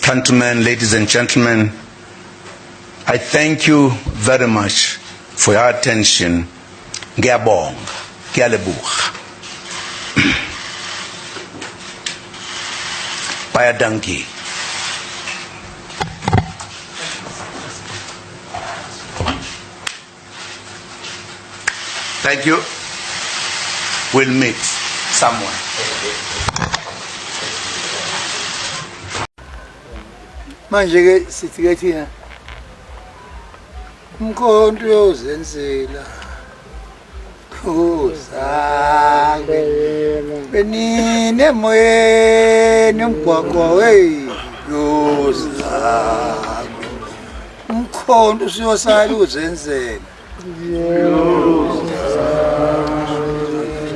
countrymen, ladies and gentlemen, I thank you very much for your attention. Ngiyabonga, ngiyalebuga. Bayadanki. Thank you. We'll meet somewhere. Manje ke sithi ke thina umkhonto uyozenzela khuzake benine emoyeni umgwaqo wey yozake umkhonto usiyosala uzenzela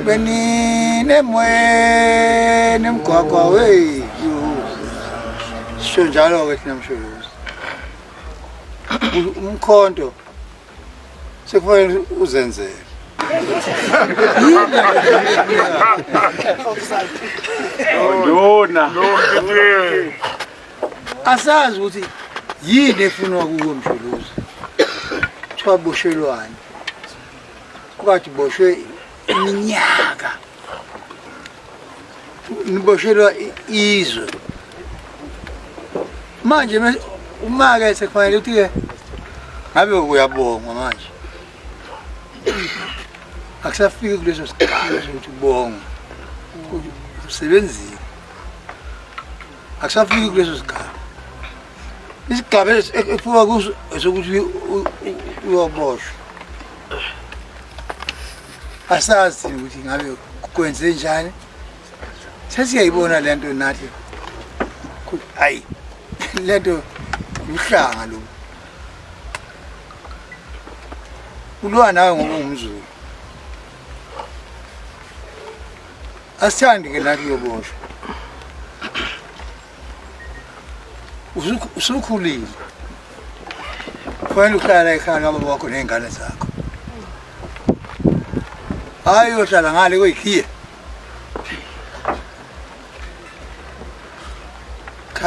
benine emoyeni umgwaqo wey njalo ke thina msholozi umkhonto sekufanele uzenzele Lona asazi ukuthi yini efunwa kuwo msholozi kuthiwa boshelwane kwathi boshwe iminyaka niboshelwa izwe manje uma ke sekufanele ukuthi ke ngabe uyabonga manje akusafiki kuleso sikhathi sokuthi ubonga usebenzile akusafiki kuleso sikhathi isigaba ekufuka kuso sokuthi uyoboshwa asazi ukuthi ngabe kwenze njani sesiyayibona lento nathi hayi lento uhlanga lo ulwa nawe ngoba ungumZulu asithandi ke nathi yoboshwa usukhulile kufanele uhlala ekhaya nababa bakho ney'ngane zakho hayi uyohlala ngale kwey'khiye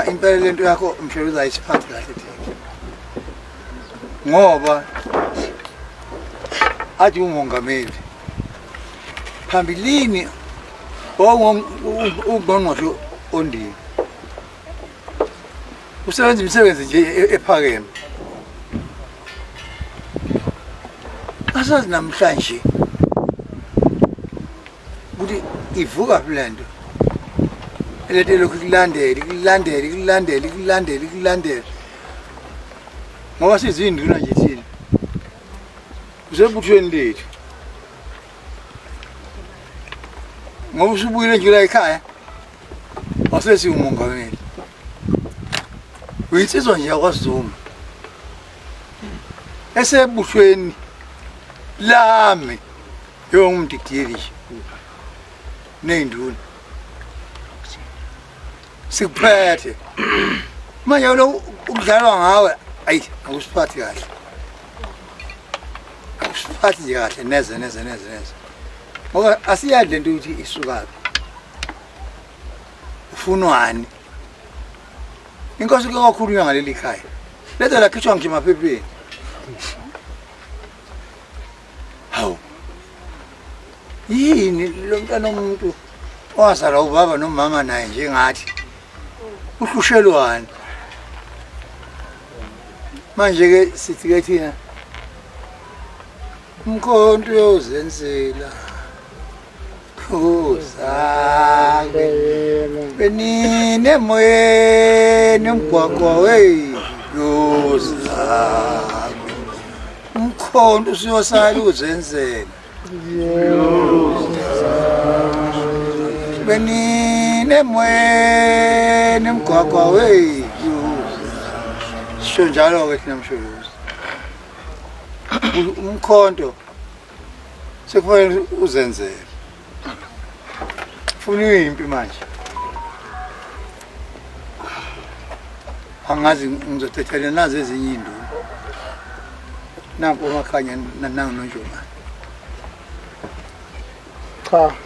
impela lento yakho msholozi ayisiphathi kahle thina ngoba athi umongameli phambilini ungqongqoshe ondini usebenza imisebenzi nje ephakeme asazi namhlanje ukuthi ivuka phi lento elete lokhu kulandele ngoba sizinduna nje thina usebuthweni lethu ngoba usubuyile nje la ekhaya wasesi umongameli uyinsizwa nje yakwaZuma esebuthweni lami yongumdiktiyelisha ney'nduna sikuphethe manje lo ukudlalwa ngawe ayi akusiphathi kahle akusiphathi nje kahle neze ngoba asiyadli lento ukuthi isukaphi ufunwani inkosi ke kakhulunywa ngaleli khaya letha lakhishwa nje emaphepheni hawu yini lo mntana omuntu owazala ubaba nomama naye njengathi uhlushelwane manje ke sithi ke thina umkhonto uyozenzela khuzake benine emoyeni umgwaqo wey yozake umkhonto usiyosala uzenzela benine emoyeni umgwaqo wey sho njalo ke thina msholozi umkhonto sekufanele uzenzele ufuna impi manje angazi ngizothethelana nazo ezinye induna nampo makhanya nangu nonjomani cha